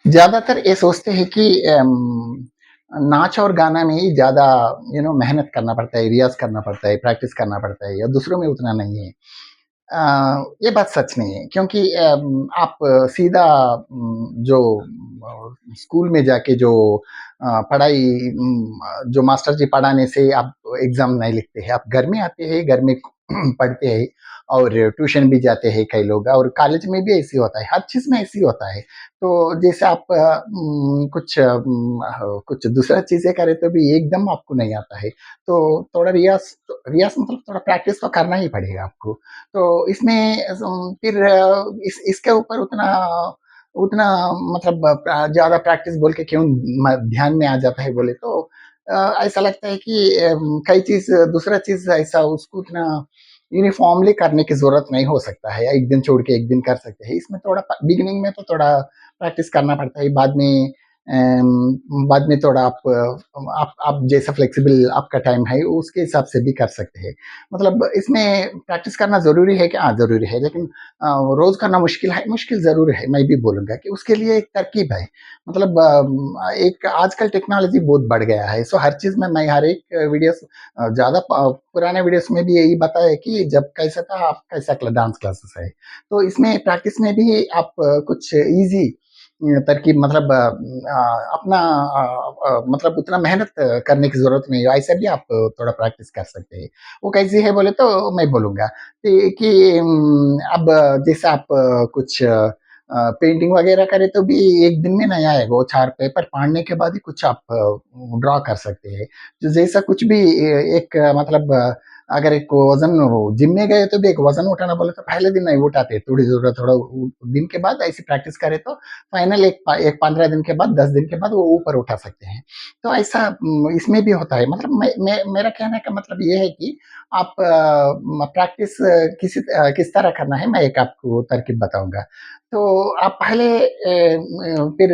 ज़्यादातर ये सोचते हैं कि नाच और गाना में ही ज़्यादा मेहनत करना पड़ता है, रियाज़ करना पड़ता है, प्रैक्टिस करना पड़ता है, या दूसरों में उतना नहीं है। ये बात सच नहीं है, क्योंकि आप सीधा जो स्कूल में जाके जो पढ़ाई जो मास्टर जी पढ़ाने से आप एग्ज़ाम नहीं लिखते हैं। आप घर में आते हैं, घर में पढ़ते हैं, और ट्यूशन भी जाते हैं कई लोग, और कॉलेज में भी ऐसे ही होता है, हर चीज़ में ऐसे ही होता है। तो जैसे आप कुछ दूसरा चीज़ें करें तो भी एकदम आपको नहीं आता है। तो थोड़ा रियाज़ मतलब थोड़ा प्रैक्टिस तो करना ही पड़ेगा आपको। तो इसमें फिर इसके ऊपर उतना उतना मतलब ज़्यादा प्रैक्टिस बोल के क्यों ध्यान में आ जाता है बोले तो ऐसा लगता है कि कई चीज़ दूसरा चीज़ ऐसा उसको उतना यूनिफॉर्मली करने की ज़रूरत नहीं हो सकता है, एक दिन छोड़ के एक दिन कर सकते हैं। इसमें थोड़ा बिगिनिंग में तो थोड़ा प्रैक्टिस करना पड़ता है, बाद में थोड़ा आप जैसा फ्लेक्सिबल आपका टाइम है उसके हिसाब से भी कर सकते हैं। मतलब इसमें प्रैक्टिस करना ज़रूरी है क्या? हाँ, ज़रूरी है, लेकिन रोज़ करना मुश्किल है, मुश्किल ज़रूर है, मैं भी बोलूँगा कि उसके लिए एक तरकीब है। मतलब एक आजकल टेक्नोलॉज़ी बहुत बढ़ गया है, सो हर चीज़ में मैं हर एक वीडियोज़ ज़्यादा पुराने वीडियोज़ में भी यही बताया कि जब कैसा था, अब कैसा डांस क्लासेस है। तो इसमें प्रैक्टिस में भी आप कुछ ईज़ी तरकीब मतलब अपना मतलब उतना मेहनत करने की ज़रूरत नहीं है, ऐसे भी आप थोड़ा प्रैक्टिस कर सकते हैं। वो कैसी है बोले तो मैं बोलूँगा कि अब जैसे आप कुछ पेंटिंग वगैरह करें तो भी एक दिन में नहीं आएगा, वो 4 पेपर पढ़ने के बाद ही कुछ आप ड्रॉ कर सकते हैं। तो जैसा कुछ भी एक मतलब अगर एक वज़न जिम में गए तो भी एक वज़न उठाना बोले तो पहले दिन नहीं उठाते, थोड़ा दिन के बाद ऐसी प्रैक्टिस करें तो फाइनल एक 15 दिन के बाद, 10 दिन के बाद वो ऊपर उठा सकते हैं। तो ऐसा इसमें भी होता है, मतलब मैं मेरा कहने का मतलब ये है कि आप प्रैक्टिस किस तरह करना है, मैं एक आपको तरकीब बताऊँगा। तो आप पहले फिर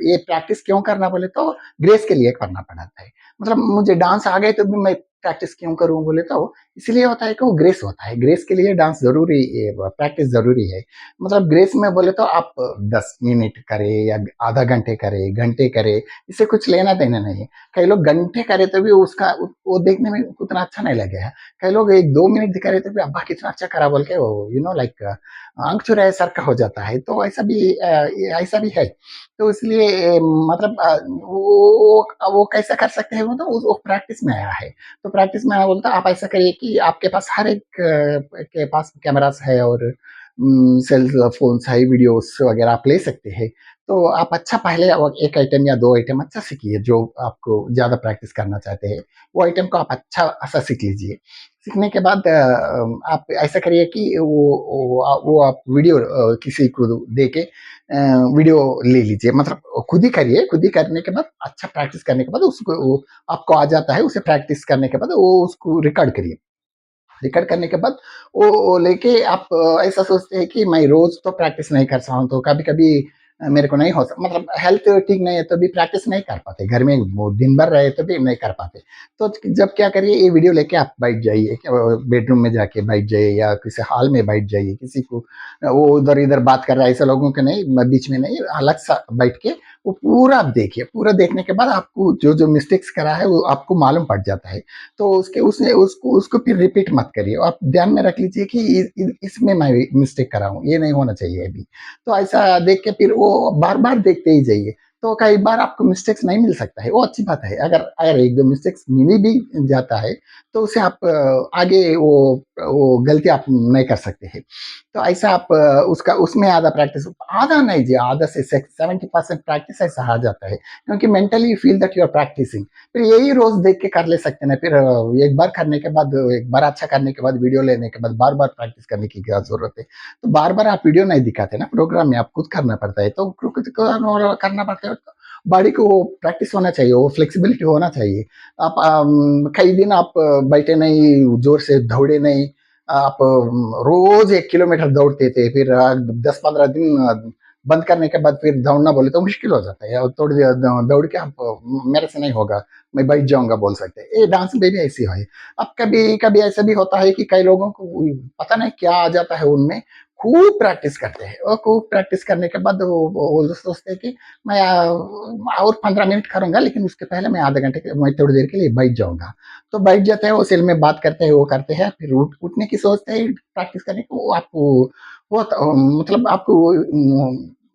ये प्रैक्टिस क्यों करना बोले तो ग्रेस के लिए करना पड़ता है। मतलब मुझे डांस आ गए तो भी मैं प्रैक्टिस क्यों करूँ बोले तो इसलिए होता है कि वो ग्रेस होता है। ग्रेस के लिए डांस ज़रूरी प्रैक्टिस ज़रूरी है। मतलब ग्रेस में बोले तो आप 10 मिनट करें या आधा घंटे करें, घंटे करें, इससे कुछ लेना-देना नहीं है। कई लोग घंटे करे तो भी उसका वो देखने में उतना अच्छा नहीं लगेगा। कई लोग 1-2 मिनट करे तो भी अब्बा कितना अच्छा करा बोल के वो लाइक आँख चुराए सर का हो जाता है। तो ऐसा भी है। तो इसलिए मतलब वो कैसा कर सकते हैं, वो तो वो प्रैक्टिस में आया है। तो प्रैक्टिस में आया बोलता आप ऐसा करिए कि आपके पास हर एक के पास कैमरास है, और सेल फ़ोन्स है, वीडियोज़ वगैरह आप ले सकते हैं। तो आप अच्छा पहले 1 आइटम या 2 आइटम अच्छा सीखिए, जो आपको ज़्यादा प्रैक्टिस करना चाहते हैं। वो आइटम को आप अच्छा सीख लीजिए। सीखने के बाद आप ऐसा करिए कि वो आप वीडियो किसी को दे के वीडियो ले लीजिए। मतलब खुद ही करिए, खुद ही करने के बाद अच्छा प्रैक्टिस करने के बाद उसको वो आपको आ जाता है, उसे प्रैक्टिस करने के बाद वो उसको रिकॉर्ड करिए। रिकॉर्ड करने के बाद वो लेके आप ऐसा सोचते हैं कि मैं रोज़ तो प्रैक्टिस नहीं कर सकता हूँ, तो कभी-कभी मेरे को नहीं हो सक मतलब हेल्थ ठीक नहीं है तो भी प्रैक्टिस नहीं कर पाते। घर में वो दिन भर रहे तो भी नहीं कर पाते। तो जब क्या करिए, ये वीडियो लेके आप बैठ जाइए, बेडरूम में जाके बैठ जाइए या किसी हॉल में बैठ जाइए। किसी को वो उधर-इधर बात कर रहा है ऐसे लोगों के नहीं, बीच में नहीं, अलग-सा बैठ के वो पूरा आप देखिए। पूरा देखने के बाद आपको जो-जो मिस्टेक्स करा है वो आपको मालूम पड़ जाता है। तो उसके उसने उसको उसको फिर रिपीट मत करिए। आप ध्यान में रख लीजिए कि इसमें मैं मिस्टेक कर रहा हूँ, ये नहीं होना चाहिए अभी। तो ऐसा देख के फिर वो बार-बार देखते ही जाइए। तो कई बार आपको मिस्टेक्स नहीं मिल सकता है, वो अच्छी बात है। अगर अगर 1-2 मिस्टेक्स मिल भी जाता है, तो उसे आप आगे वो गलती आप नहीं कर सकते हैं। तो ऐसा आप उसका उसमें आधा प्रैक्टिस, आधा नहीं जी, आधा से 70% प्रैक्टिस ऐसा आ जाता है, क्योंकि mentally you feel that you are practising. फिर यही रोज़ देख के कर ले सकते हैं ना, फिर एक बार करने के बाद, एक बार अच्छा करने के बाद, वीडियो लेने के बाद बार-बार प्रैक्टिस करने की क्या ज़रूरत है? तो बार-बार आप वीडियो नहीं दिखाते ना, प्रोग्राम में आप खुद करना पड़ता है, तो खुद करना पड़ता है, तो बॉडी को वो प्रैक्टिस होना चाहिए, वो फ्लेक्सिबिलिटी होना चाहिए। आप कई दिन आप बैठे नहीं, ज़ोर से दौड़े नहीं, आप रोज़ 1 किलोमीटर दौड़ते थे, फिर 10-15 दिन बंद करने के बाद फिर दौड़ना बोले तो मुश्किल हो जाता है, और थोड़ी देर दौड़ के आप मेरे से नहीं होगा, मैं बैठ जाऊँगा बोल सकते हैं। ये डांस में भी ऐसी है। अब कभी-कभी ऐसा भी होता है कि कई लोगों को पता नहीं क्या आ जाता है उनमें, खूब प्रैक्टिस करते हैं और खूब प्रैक्टिस करने के बाद वो सोचते हैं कि मैं और 15 मिनट करूंगा, लेकिन उसके पहले मैं आधे घंटे मैं थोड़ी देर के लिए बैठ जाऊंगा। तो बैठ जाते हैं, वो सेल में बात करते हैं, वो करते हैं, फिर उठने की सोचते हैं प्रैक्टिस करने को। वो आपको वो मतलब आपको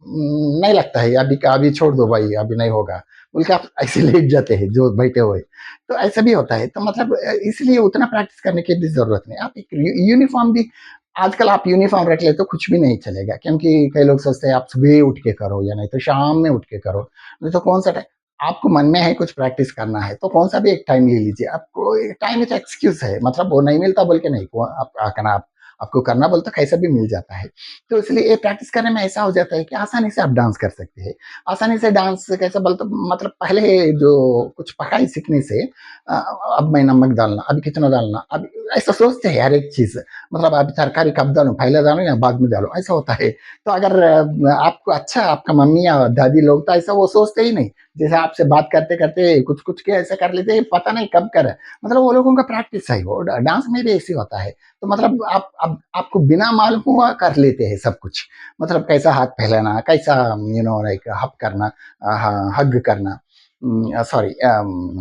नहीं लगता है अभी का, अभी छोड़ दो भाई, अभी नहीं होगा बोल के आप ऐसे लेट जाते हैं जो बैठे हुए। तो ऐसा भी होता है। तो मतलब इसलिए उतना प्रैक्टिस करने की भी जरूरत नहीं। आप एक यूनिफॉर्म भी आजकल आप यूनिफॉर्म रख ले तो कुछ भी नहीं चलेगा, क्योंकि कई लोग सोचते हैं आप सुबह उठ के करो या नहीं तो शाम में उठ के करो। नहीं तो कौन सा टाइम आपको मन में है कुछ प्रैक्टिस करना है तो कौन सा भी एक टाइम ले लीजिए। आपको टाइम एक एक्सक्यूज है, मतलब वो नहीं मिलता बोल के नहीं, आप आपको करना बोलते कैसा भी मिल जाता है। तो इसलिए ये प्रैक्टिस करने में ऐसा हो जाता है कि आसानी से आप डांस कर सकते हैं। आसानी से डांस कैसे बोलते, मतलब पहले जो कुछ पकाई सीखने से अब मैं नमक डालना, अभी कितना डालना, अब ऐसा सोचते हैं हर एक चीज। मतलब अभी तरकारी कब डालूं, पहले डालूं या बाद में डालूं, ऐसा होता है। तो अगर आपको अच्छा आपका मम्मी या दादी लोग तो ऐसा वो सोचते ही नहीं। जैसे आपसे बात करते करते कुछ कुछ के ऐसा कर लेते हैं, पता नहीं कब कर। मतलब वो लोगों का प्रैक्टिस है, वो डांस में भी ऐसे होता है। तो मतलब आप आपको बिना मालूम हुआ कर लेते हैं सब कुछ। मतलब कैसा हाथ फैलाना, कैसा लाइक हप करना, हग करना, सॉरी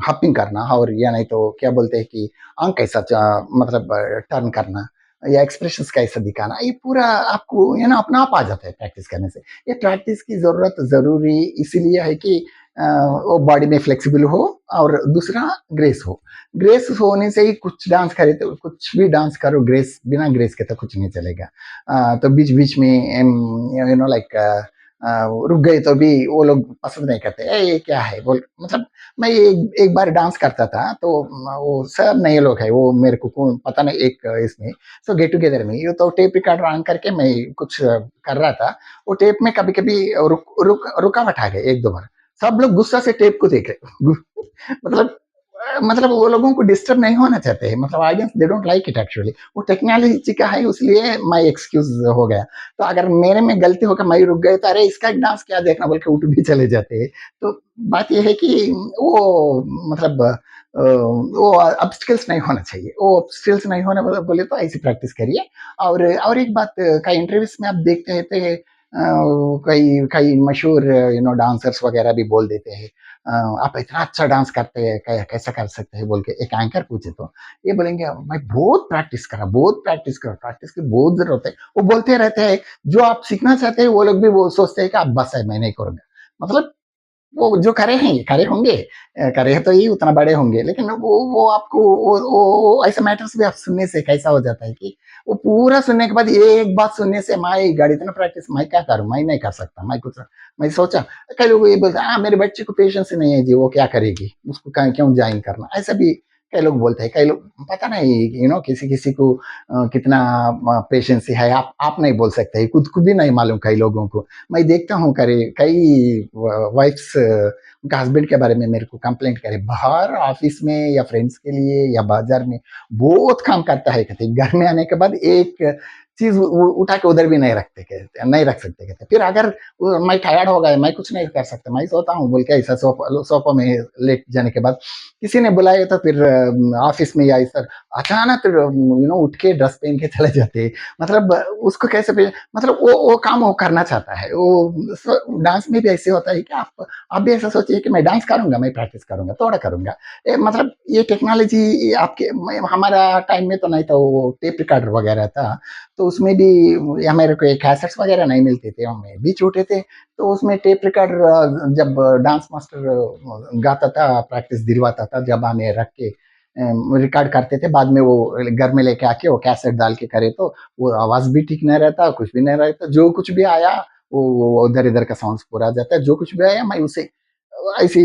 हपिंग करना, और या नहीं तो क्या बोलते हैं कि आंख कैसा मतलब टर्न करना, या एक्सप्रेशंस कैसा दिखाना, ये पूरा आपको अपना आप आ जाता है प्रैक्टिस करने से। ये प्रैक्टिस की जरूरत जरूरी इसीलिए है कि वो बॉडी में फ्लेक्सिबल हो, और दूसरा ग्रेस हो। ग्रेस होने से ही कुछ डांस करे, तो कुछ भी डांस करो ग्रेस, बिना ग्रेस के तो कुछ नहीं चलेगा। तो बीच बीच में लाइक रुक गए तो भी वो लोग पसंद नहीं करते, ये क्या है बोल। मतलब मैं एक बार डांस करता था, तो वो सब नए लोग है, वो मेरे को पता नहीं, एक इसमें सो गेट टुगेदर में ये तो टेप रिकॉर्डर ऑन करके मैं कुछ कर रहा था। वो टेप में कभी कभी रुकावट आ गई एक दो बार। सब लोग गुस्सा से टेप को देख रहे मतलब मतलब वो लोगों को डिस्टर्ब नहीं होना चाहते हैं, मतलब audience they don't like it actually. वो टेक्नोलॉजी का है, इसलिए मैं एक्सक्यूज हो गया। तो अगर मेरे में गलती होकर मैं रुक गए तो अरे इसका डांस क्या देखना बोल के उठ भी चले जाते हैं। तो बात यह है कि वो मतलब वो ऑब्स्टिकल्स नहीं होना चाहिए, वो ऑब्स्टिकल्स नहीं होने बोले बोले तो ऐसी प्रैक्टिस करिए। और एक बात, कई इंटरव्यूज में आप देखते थे, कई कई मशहूर डांसर्स वगैरह भी बोल देते हैं, आप इतना अच्छा डांस करते हैं, कैसा कर सकते हैं बोल के एक एंकर पूछे तो ये बोलेंगे मैं बहुत प्रैक्टिस करा, बहुत प्रैक्टिस करा, प्रैक्टिस की बहुत जरूरत है। वो बोलते रहते हैं। जो आप सीखना चाहते हैं वो लोग भी वो सोचते हैं कि आप बस है मैं नहीं करूंगा। मतलब वो जो करे हैं करे होंगे, करे हैं तो ये उतना बड़े होंगे, लेकिन वो आपको वो ऐसे मैटर्स भी आप सुनने से कैसा हो जाता है कि वो पूरा सुनने के बाद ये एक बात सुनने से माई गाड़ी इतना प्रैक्टिस मैं क्या करूं, मैं नहीं कर सकता, मैं कुछ मैं सोचा। कई लोग ये बोलते हैं मेरे बच्चे को पेशेंस नहीं है जी, वो क्या करेगी, उसको क्यों ज्वाइन करना, ऐसा भी कई लोग बोलते हैं। कई लोग पता नहीं किसी किसी को कितना पेशेंस है, आप नहीं बोल सकते, खुद को भी नहीं मालूम कई लोगों को। मैं देखता हूँ करे कई वाइफ्स उनका हस्बैंड के बारे में मेरे को कंप्लेंट करे, बाहर ऑफिस में या फ्रेंड्स के लिए या बाजार में बहुत काम करता है, कहते घर में आने के बाद एक चीज उठा के उधर भी नहीं रखते, कहते नहीं रख सकते, कहते फिर अगर मैं टायर्ड हो गया, मैं कुछ नहीं कर सकता, मैं सोता हूँ बोल के ऐसा सोफा में लेट जाने के बाद किसी ने बुलाया तो फिर ऑफिस में या सर अचानक उठ के ड्रेस पहन के चले जाते। मतलब उसको कैसे मतलब वो काम वो करना चाहता है। वो डांस में भी ऐसे होता है कि आप भी ऐसा सोचिए कि मैं डांस करूंगा, मैं प्रैक्टिस करूंगा, थोड़ा करूंगा। मतलब ये टेक्नोलॉजी आपके हमारा टाइम में तो नहीं था, वो टेप रिकॉर्डर वगैरह था। तो उसमें भी हमारे को कैसेट्स वगैरह नहीं मिलते थे, हमें भी छोटे थे। तो उसमें टेप रिकॉर्डर जब डांस मास्टर गाता था, प्रैक्टिस दिलवाता था, जब हमें रख के रिकॉर्ड करते थे, बाद में वो घर में लेके आके वो कैसेट डाल के करे तो वो आवाज भी ठीक नहीं रहता, कुछ भी नहीं रहता, जो कुछ भी आया वो उधर इधर का साउंड पूरा आ जाता है, जो कुछ भी आया मैं उसे ऐसे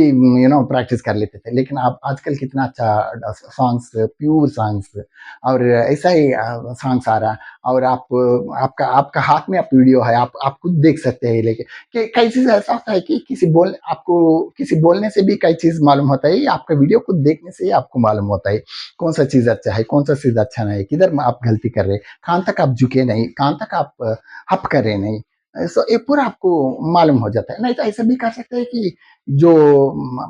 प्रैक्टिस कर लेते थे। लेकिन आप आजकल कितना अच्छा सॉन्ग्स, प्योर सॉन्ग्स, और ऐसा ही सॉन्ग्स आ रहा है। और आपका आपका हाथ में आप वीडियो है, आप खुद देख सकते हैं लेके कि कई चीज ऐसा होता है कि आपको किसी बोलने से भी कई चीज मालूम होता है, आपका वीडियो खुद देखने से ही आपको मालूम होता है कौन सा चीज अच्छा है, कौन सा चीज अच्छा नहीं, किधर आप गलती कर रहे हैं, कहाँ तक आप झुके नहीं, कहाँ तक आप हप कर रहे नहीं। सो ये पूरा आपको मालूम हो जाता है। नहीं तो ऐसा भी कर सकते हैं कि जो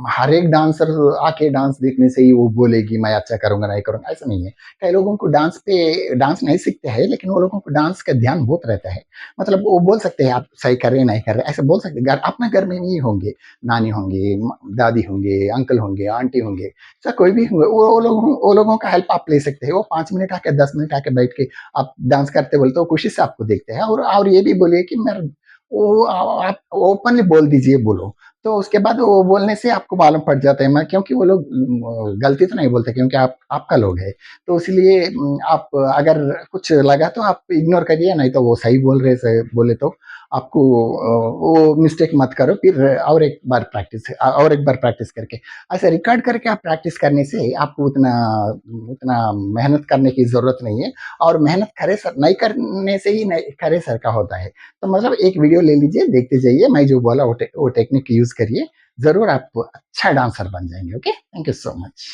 हर एक डांसर आके डांस देखने से ही वो बोलेगी मैं अच्छा करूँगा, नहीं करूँगा, ऐसा नहीं है। कई लोगों को डांस नहीं सीखते हैं, लेकिन वो लोगों को डांस का ध्यान बहुत रहता है। मतलब वो बोल सकते हैं आप सही कर रहे हैं, नहीं कर रहे, ऐसा बोल सकते हैं। घर अपने घर में ही होंगे, नानी होंगे, दादी होंगे, अंकल होंगे, आंटी होंगे, चाहे कोई भी होंगे, वो लोगों का हेल्प आप ले सकते हैं। वो 5 मिनट आके 10 मिनट आके बैठ के आप डांस करते बोले तो खुशी से आपको देखते हैं। और ये भी बोलिए कि मैं वो आप ओपनली बोल दीजिए, बोलो। तो उसके बाद वो बोलने से आपको मालूम पड़ जाता है। मैं क्योंकि वो लोग गलती तो नहीं बोलते, क्योंकि आप आपका लोग है। तो इसलिए आप अगर कुछ लगा तो आप इग्नोर करिए, नहीं तो वो सही बोल रहे से बोले तो आपको वो मिस्टेक मत करो। फिर और एक बार प्रैक्टिस करके ऐसे रिकॉर्ड करके आप प्रैक्टिस करने से आपको उतना उतना मेहनत करने की जरूरत नहीं है। और मेहनत करे सर नहीं करने से ही नहीं करे सर का होता है। तो मतलब एक वीडियो ले लीजिए, देखते जाइए, मैं जो बोला वो टेक्निक यूज करिए, जरूर आप अच्छा डांसर बन जाएंगे। Okay, thank you so much.